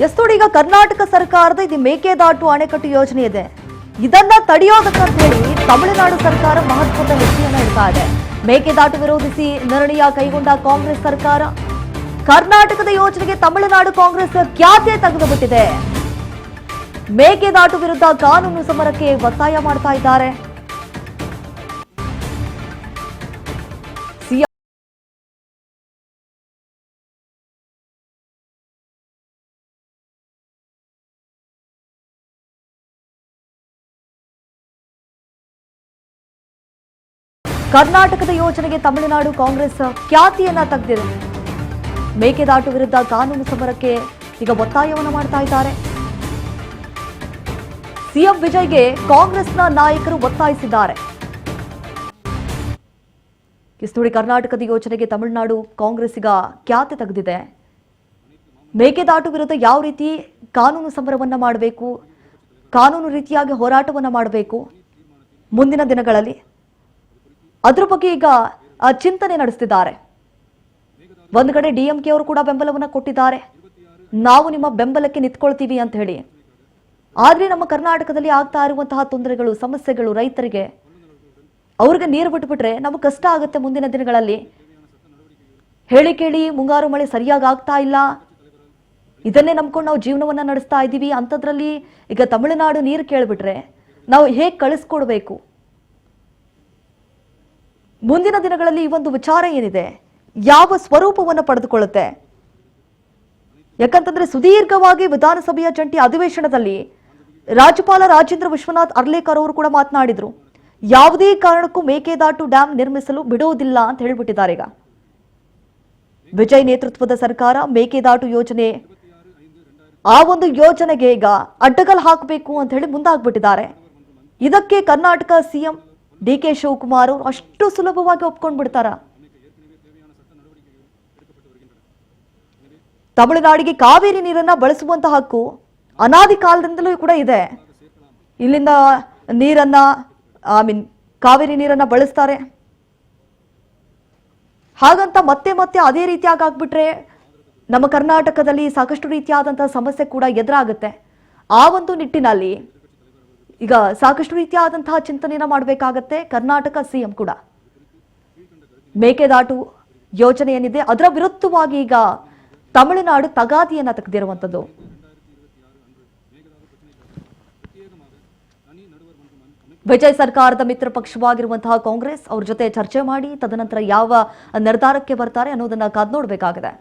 S ನೋಡಿ, ಈಗ ಕರ್ನಾಟಕ ಸರ್ಕಾರದ ಇದು ಮೇಕೆದಾಟು ಅಣೆಕಟ್ಟು ಯೋಜನೆ ಇದೆ. ಇದನ್ನ ತಡೆಯೋದಕ್ಕಂತ ಹೇಳಿ ತಮಿಳುನಾಡು ಸರ್ಕಾರ ಮಹತ್ವದ ಹೆಜ್ಜೆಯನ್ನು ಇಡ್ತಾ ಇದೆ. ಮೇಕೆದಾಟು ವಿರೋಧಿಸಿ ನಿರ್ಣಯ ಕೈಗೊಂಡ ಕಾಂಗ್ರೆಸ್ ಸರ್ಕಾರ ಕರ್ನಾಟಕದ ಯೋಜನೆಗೆ ತಮಿಳುನಾಡು ಕಾಂಗ್ರೆಸ್ ಖ್ಯಾತೆ ತೆಗೆದುಬಿಟ್ಟಿದೆ. ಮೇಕೆದಾಟು ವಿರುದ್ಧ ಕಾನೂನು ಸಮರಕ್ಕೆ ಒತ್ತಾಯ ಮಾಡ್ತಾ ಇದ್ದಾರೆ. ಕರ್ನಾಟಕದ ಯೋಜನೆಗೆ ತಮಿಳುನಾಡು ಕಾಂಗ್ರೆಸ್ ಖ್ಯಾತಿಯನ್ನ ತೆಗೆದಿದೆ. ಮೇಕೆದಾಟು ವಿರುದ್ಧ ಕಾನೂನು ಸಮರಕ್ಕೆ ಈಗ ಒತ್ತಾಯವನ್ನು ಮಾಡ್ತಾ ಇದ್ದಾರೆ. ಸಿಎಂ ವಿಜಯ್ಗೆ ಕಾಂಗ್ರೆಸ್ನ ನಾಯಕರು ಒತ್ತಾಯಿಸಿದ್ದಾರೆ. ಕಿಸ್ತೂಡಿ ಕರ್ನಾಟಕದ ಯೋಜನೆಗೆ ತಮಿಳುನಾಡು ಕಾಂಗ್ರೆಸ್ ಈಗ ಖ್ಯಾತಿ ತೆಗೆದಿದೆ. ಮೇಕೆದಾಟು ವಿರುದ್ಧ ಯಾವ ರೀತಿ ಕಾನೂನು ಸಮರವನ್ನ ಮಾಡಬೇಕು, ಕಾನೂನು ರೀತಿಯಾಗಿ ಹೋರಾಟವನ್ನ ಮಾಡಬೇಕು ಮುಂದಿನ ದಿನಗಳಲ್ಲಿ, ಅದರ ಬಗ್ಗೆ ಈಗ ಚಿಂತನೆ ನಡೆಸುತ್ತಿದ್ದಾರೆ. ಒಂದು ಕಡೆ ಡಿಎಂಕೆ ಅವರು ಕೂಡ ಬೆಂಬಲವನ್ನು ಕೊಟ್ಟಿದ್ದಾರೆ. ನಾವು ನಿಮ್ಮ ಬೆಂಬಲಕ್ಕೆ ನಿಂತ್ಕೊಳ್ತೀವಿ ಅಂತ ಹೇಳಿ. ಆದ್ರೆ ನಮ್ಮ ಕರ್ನಾಟಕದಲ್ಲಿ ಆಗ್ತಾ ಇರುವಂತಹ ತೊಂದರೆಗಳು, ಸಮಸ್ಯೆಗಳು, ರೈತರಿಗೆ ಅವ್ರಿಗೆ ನೀರು ಬಿಟ್ಬಿಟ್ರೆ ನಮಗೆ ಕಷ್ಟ ಆಗುತ್ತೆ ಮುಂದಿನ ದಿನಗಳಲ್ಲಿ. ಹೇಳಿ ಕೇಳಿ ಮುಂಗಾರು ಮಳೆ ಸರಿಯಾಗಿ ಆಗ್ತಾ ಇಲ್ಲ, ಇದನ್ನೇ ನಂಬ್ಕೊಂಡು ನಾವು ಜೀವನವನ್ನ ನಡೆಸ್ತಾ ಇದ್ದೀವಿ. ಅಂಥದ್ರಲ್ಲಿ ಈಗ ತಮಿಳುನಾಡು ನೀರು ಕೇಳಿಬಿಟ್ರೆ ನಾವು ಹೇಗೆ ಕಳಿಸ್ಕೊಡ್ಬೇಕು? ಮುಂದಿನ ದಿನಗಳಲ್ಲಿ ಈ ಒಂದು ವಿಚಾರ ಏನಿದೆ ಯಾವ ಸ್ವರೂಪವನ್ನು ಪಡೆದುಕೊಳ್ಳುತ್ತೆ? ಯಾಕಂತಂದ್ರೆ ಸುದೀರ್ಘವಾಗಿ ವಿಧಾನಸಭೆಯ ಜಂಟಿ ಅಧಿವೇಶನದಲ್ಲಿ ರಾಜ್ಯಪಾಲ ರಾಜೇಂದ್ರ ವಿಶ್ವನಾಥ್ ಅರ್ಲೇಕರ್ ಅವರು ಕೂಡ ಮಾತನಾಡಿದ್ರು. ಯಾವುದೇ ಕಾರಣಕ್ಕೂ ಮೇಕೆದಾಟು ಡ್ಯಾಂ ನಿರ್ಮಿಸಲು ಬಿಡುವುದಿಲ್ಲ ಅಂತ ಹೇಳಿಬಿಟ್ಟಿದ್ದಾರೆ. ಈಗ ವಿಜಯ್ ನೇತೃತ್ವದ ಸರ್ಕಾರ ಮೇಕೆದಾಟು ಯೋಜನೆ, ಆ ಒಂದು ಯೋಜನೆಗೆ ಈಗ ಅಡ್ಡಗಲ್ ಹಾಕಬೇಕು ಅಂತ ಹೇಳಿ ಮುಂದಾಗ್ಬಿಟ್ಟಿದ್ದಾರೆ. ಇದಕ್ಕೆ ಕರ್ನಾಟಕ ಸಿಎಂ ಡಿಕೆ ಶಿವಕುಮಾರ್ ಅವರು ಅಷ್ಟು ಸುಲಭವಾಗಿ ಒಪ್ಕೊಂಡು ಬಿಡ್ತಾರ? ತಮಿಳುನಾಡಿಗೆ ಕಾವೇರಿ ನೀರನ್ನ ಬಳಸುವಂತಹ ಹಕ್ಕು ಅನಾದಿ ಕಾಲದಿಂದಲೂ ಕೂಡ ಇದೆ. ಇಲ್ಲಿಂದ ನೀರನ್ನ ಕಾವೇರಿ ನೀರನ್ನ ಬಳಸ್ತಾರೆ. ಹಾಗಂತ ಮತ್ತೆ ಮತ್ತೆ ಅದೇ ರೀತಿಯಾಗಿ ಆಗ್ಬಿಟ್ರೆ ನಮ್ಮ ಕರ್ನಾಟಕದಲ್ಲಿ ಸಾಕಷ್ಟು ರೀತಿಯಾದಂತಹ ಸಮಸ್ಯೆ ಕೂಡ ಎದುರಾಗುತ್ತೆ. ಆ ಒಂದು ನಿಟ್ಟಿನಲ್ಲಿ ಈಗ ಸಾಕಷ್ಟು ರೀತಿಯಾದಂತಹ ಚಿಂತನೆಯನ್ನ ಮಾಡಬೇಕಾಗತ್ತೆ ಕರ್ನಾಟಕ ಸಿಎಂ ಕೂಡ. ಮೇಕೆದಾಟು ಯೋಜನೆ ಏನಿದೆ ಅದರ ವಿರುದ್ಧವಾಗಿ ಈಗ ತಮಿಳುನಾಡು ತಗಾದಿಯನ್ನ ತೆಗೆದಿರುವಂತದ್ದು. ವಿಜಯ್ ಸರ್ಕಾರದ ಮಿತ್ರ ಪಕ್ಷವಾಗಿರುವಂತಹ ಕಾಂಗ್ರೆಸ್ ಅವ್ರ ಜೊತೆ ಚರ್ಚೆ ಮಾಡಿ ತದನಂತರ ಯಾವ ನಿರ್ಧಾರಕ್ಕೆ ಬರ್ತಾರೆ ಅನ್ನೋದನ್ನ ಕಾದ್ ನೋಡ್ಬೇಕಾಗಿದೆ.